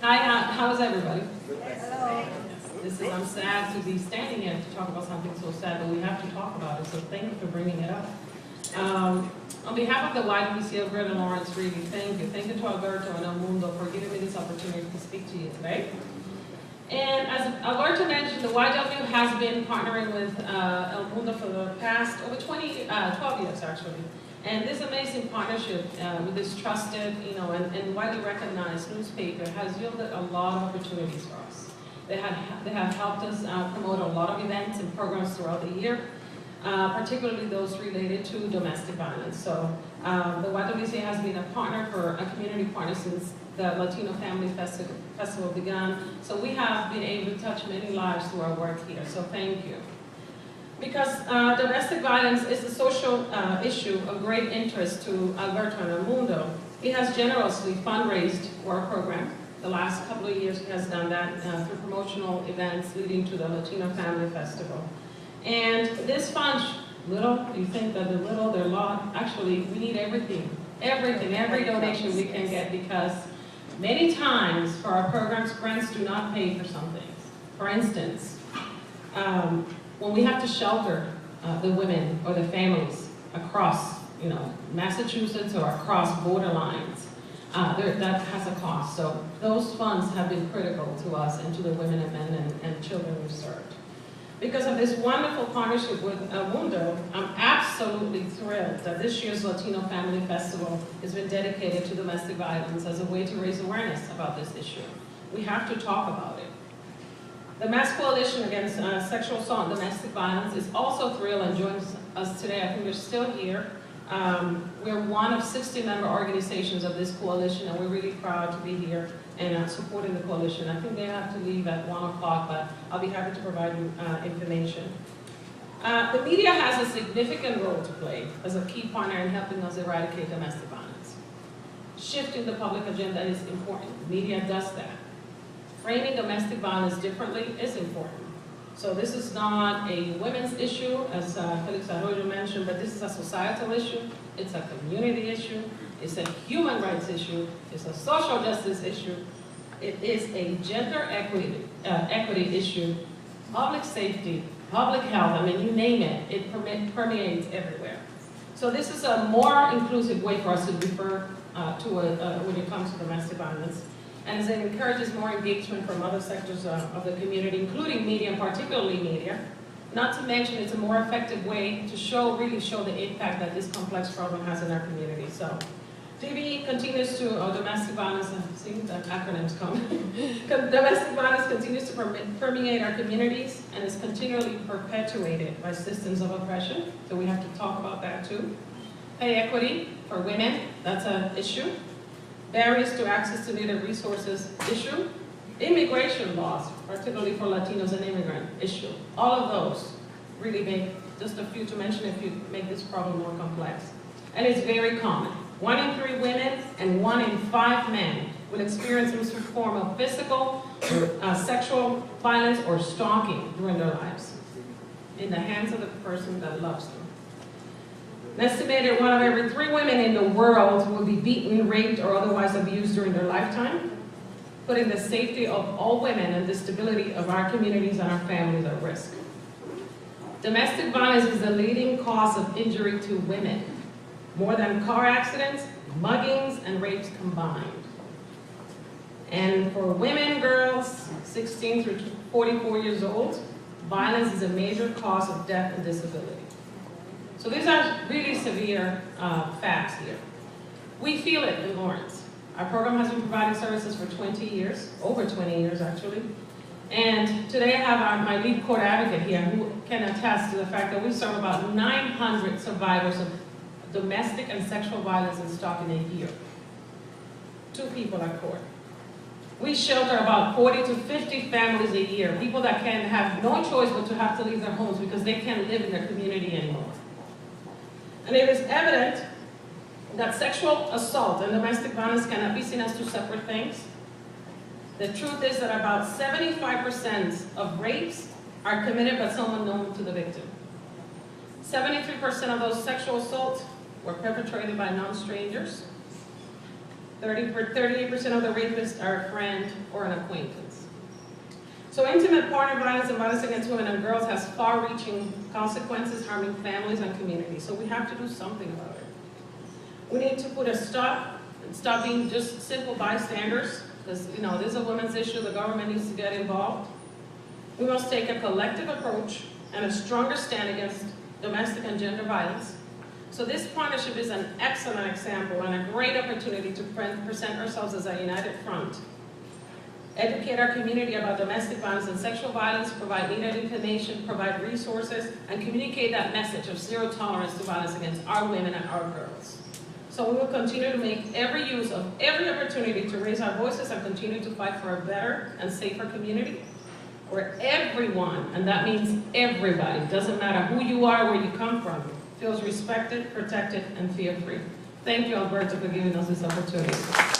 Hi, how's everybody? Hello. I'm sad to be standing here to talk about something so sad, but we have to talk about it, so thank you for bringing it up. On behalf of the YWCA Greater Lawrence, really thank you. Thank you to Alberto and Mundo for giving me this opportunity to speak to you today. And as Alberto mentioned, the YW has been partnering with Mundo for the past over 12 years actually. And this amazing partnership with this trusted, and widely recognized newspaper has yielded a lot of opportunities for us. They have helped us promote a lot of events and programs throughout the year, particularly those related to domestic violence. So the YWCA has been a community partner since the Latino Family Festival began. So we have been able to touch many lives through our work here, so thank you. Because domestic violence is a social issue of great interest to Alberto and Mundo, he has generously fundraised for our program. The last couple of years he has done that through promotional events leading to the Latino Family Festival. And this fund, little, you think that they're little, they're a lot. Actually, we need everything, every donation we can get, because many times for our programs, grants do not pay for some things. For instance, when we have to shelter the women or the families across, Massachusetts or across border lines, that has a cost. So those funds have been critical to us and to the women and men and children we've served. Because of this wonderful partnership with Mundo, I'm absolutely thrilled that this year's Latino Family Festival has been dedicated to domestic violence as a way to raise awareness about this issue. We have to talk about it. The Mass Coalition Against Sexual Assault and Domestic Violence is also thrilled and joins us today. I think they're still here. We're one of 60 member organizations of this coalition, and we're really proud to be here and supporting the coalition. I think they have to leave at 1 o'clock, but I'll be happy to provide you information. The media has a significant role to play as a key partner in helping us eradicate domestic violence. Shifting the public agenda is important. Media does that. Framing domestic violence differently is important. So this is not a women's issue, as Felix Arroyo mentioned, but this is a societal issue, it's a community issue, it's a human rights issue, it's a social justice issue, it is a gender equity issue, public safety, public health, you name it, it permeates everywhere. So this is a more inclusive way for us to refer to when it comes to domestic violence. And it encourages more engagement from other sectors of the community, including media, and particularly media. Not to mention, it's a more effective way to really show the impact that this complex problem has in our community. So, TV continues to, domestic violence, see the acronyms come. Domestic violence continues to permeate our communities and is continually perpetuated by systems of oppression. So we have to talk about that too. Pay equity for women, that's an issue. Barriers to access to needed resources, issue. Immigration laws, particularly for Latinos and immigrant, issue. All of those really make, just a few to mention if you make this problem more complex. And it's very common. 1 in 3 women and 1 in 5 men will experience some form of physical, sexual violence or stalking during their lives in the hands of the person that loves them. An estimated 1 of every 3 women in the world will be beaten, raped, or otherwise abused during their lifetime, putting the safety of all women and the stability of our communities and our families at risk. Domestic violence is the leading cause of injury to women, more than car accidents, muggings, and rapes combined. And for women, girls, 16 through 44 years old, violence is a major cause of death and disability. So these are really severe facts here. We feel it in Lawrence. Our program has been providing services for 20 years, over 20 years actually. And today I have my lead court advocate here who can attest to the fact that we serve about 900 survivors of domestic and sexual violence and stalking a year. 2 people at court. We shelter about 40 to 50 families a year, people that can have no choice but to have to leave their homes because they can't live in their community anymore. And it is evident that sexual assault and domestic violence cannot be seen as 2 separate things. The truth is that about 75% of rapes are committed by someone known to the victim. 73% of those sexual assaults were perpetrated by non-strangers. 38% of the rapists are a friend or an acquaintance. So intimate partner violence and violence against women and girls has far-reaching consequences, harming families and communities. So we have to do something about it. We need to put a stop being just simple bystanders, because this is a women's issue. The government needs to get involved. We must take a collective approach and a stronger stand against domestic and gender violence. So this partnership is an excellent example and a great opportunity to present ourselves as a united front. Educate our community about domestic violence and sexual violence, provide needed information, provide resources, and communicate that message of zero tolerance to violence against our women and our girls. So we will continue to make every use of every opportunity to raise our voices and continue to fight for a better and safer community where everyone, and that means everybody, doesn't matter who you are, where you come from, feels respected, protected, and fear-free. Thank you, Alberto, for giving us this opportunity.